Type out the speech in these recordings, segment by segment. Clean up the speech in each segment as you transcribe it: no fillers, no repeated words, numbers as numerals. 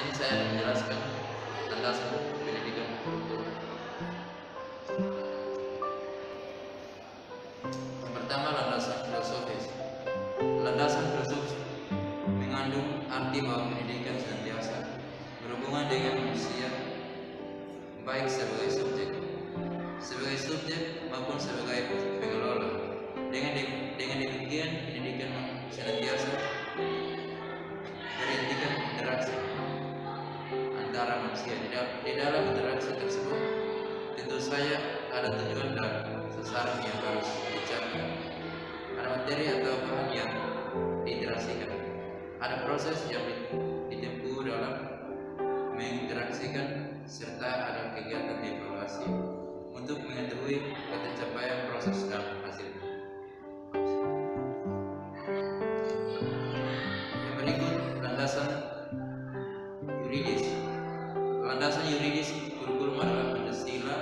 sini saya akan menjelaskan landasan pendidikan kultural. Yang pertama, landasan filosofis. Landasan filosofis mengandung arti bahwa pendidikan senantiasa berhubungan dengan manusia, baik sebagai subjek maupun sebagai pengelola. Dengan demikian, pendidikan senantiasa berintikan interaksi antara manusia. Di dalam interaksi tersebut tentu saja ada tujuan dan sasaran yang harus dicapai. Ada materi atau bahan yang diinteraksikan. Ada proses yang ditempuh dalam menginteraksikan, serta ada kegiatan evaluasi untuk mengetahui pencapaian proses dan hasilnya. Yang berikut, landasan yuridis. Landasan yuridis kurikulum adalah Pancasila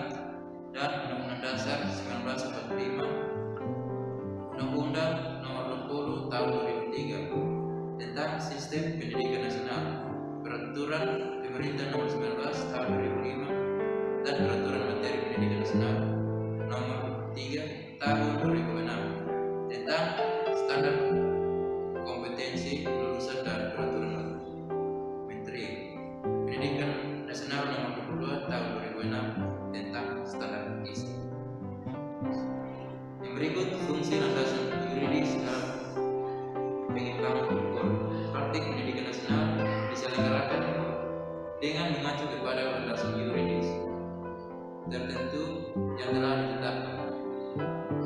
dan Undang-Undang Dasar 1945, Undang-Undang Nomor 20 Tahun 2003 tentang Sistem Pendidikan Nasional, Peraturan Pemerintah Nomor 19 Tahun 2005, dan Peraturan Materi Pendidikan Nasional Nomor 3 Tahun 2006 tentang standar kompetensi lulusan dan Peraturan Menteri Pendidikan Nasional Nomor 22 Tahun 2006 tentang standar isi. Yang berikut, fungsi landasan yuridis dalam pengembangan kurikulum. Praktik pendidikan nasional diselenggarakan dengan mengacu kepada landasan yuridis tertentu yang telah ditetapkan,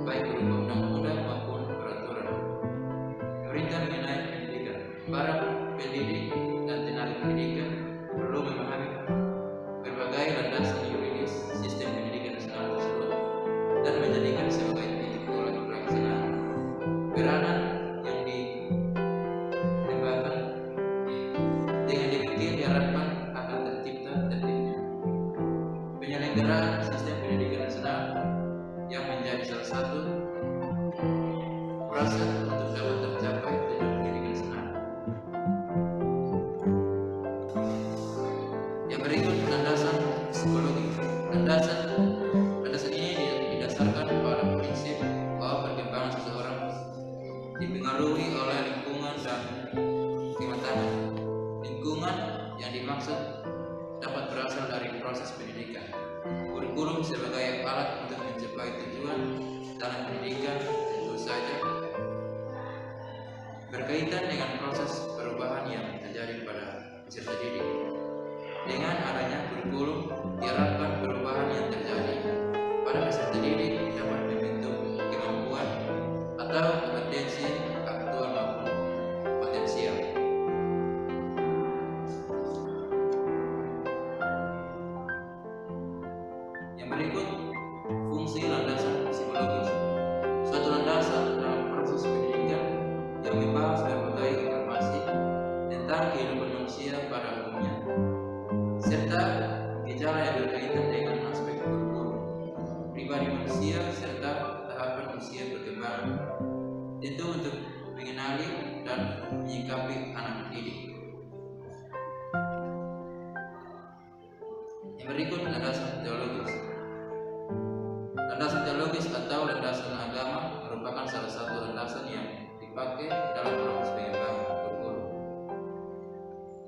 baik berupa undang-undang maupun peraturan pemerintah mengenai pendidikan. Para pendidik dan tenaga pendidikan perlu memahami berbagai landasan yuridis sistem pendidikan nasional tersebut dan menjadikan sebagai titik tolak pelaksanaan peranan yang ditembakkan. Dengan demikian diharapkan akan tertibnya penyelenggaraan sistem pendidikan nasional yang menjadi salah satu prasyarat untuk dapat tercapai tujuan pendidikan nasional. Yang berikut, landasan psikologi. Landasan ini didasarkan pada prinsip bahwa perkembangan seseorang dipengaruhi oleh lingkungan dan kematangan. Lingkungan yang dimaksud dapat berasal dari proses pendidikan. Kurikulum sebagai alat untuk mencapai tujuan dalam pendidikan tentu saja berkaitan dengan proses perubahan yang terjadi pada peserta didik. Dengan adanya kurikulum, diharapkan perubahan yang terjadi pada peserta didik dapat membentuk kemampuan atau kompetensi aktual maupun potensial. Yang berikut, fungsi landasan psikologis. Suatu landasan dalam proses pendidikan yang membahas berbagai informasi tentang kehidupan manusia pada umumnya, serta gejala yang berkaitan dengan aspek kurikulum, pribadi manusia, serta tahapan usia perkembangan, tentu untuk mengenali dan menyikapi anak didik. Yang berikut, landasan teologis. Landasan teologis atau landasan agama merupakan salah satu landasan yang dipakai dalam proses pengembangan kurikulum.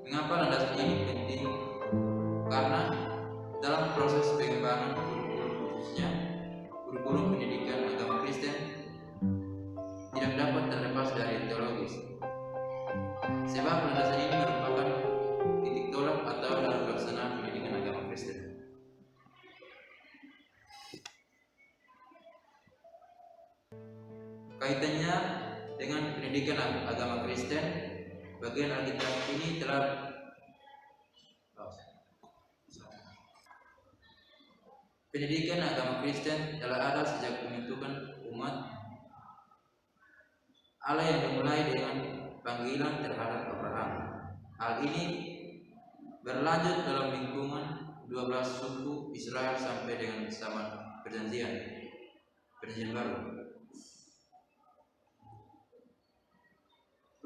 Mengapa landasan ini penting? Karena dalam proses pengembangan kurikulum, khususnya kurikulum pendidikan agama Kristen, tidak dapat terlepas dari teologis. Sebab landasan ini merupakan titik tolak atau dalam pelaksanaan pendidikan agama Kristen. Kaitannya dengan pendidikan agama Kristen, bagian Alkitab ini telah pendidikan agama Kristen telah ada sejak pembentukan umat Allah yang dimulai dengan panggilan terhadap Abraham. Hal ini berlanjut dalam lingkungan 12 suku Israel sampai dengan zaman perjanjian baru.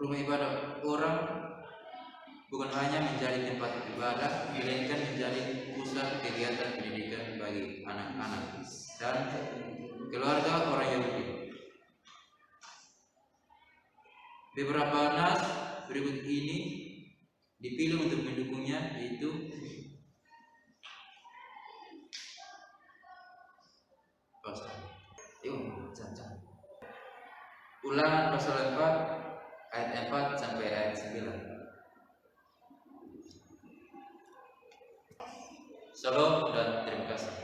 Rumah ibadah orang bukan hanya menjadi tempat ibadah, melainkan menjadi pusat kegiatan pendidikan bagi anak-anak dan keluarga orang Yahudi. Beberapa nas berikut ini dipilih untuk mendukungnya, yaitu Ulangan pasal 4 ayat 4 sampai ayat 9. Salam dan terima kasih.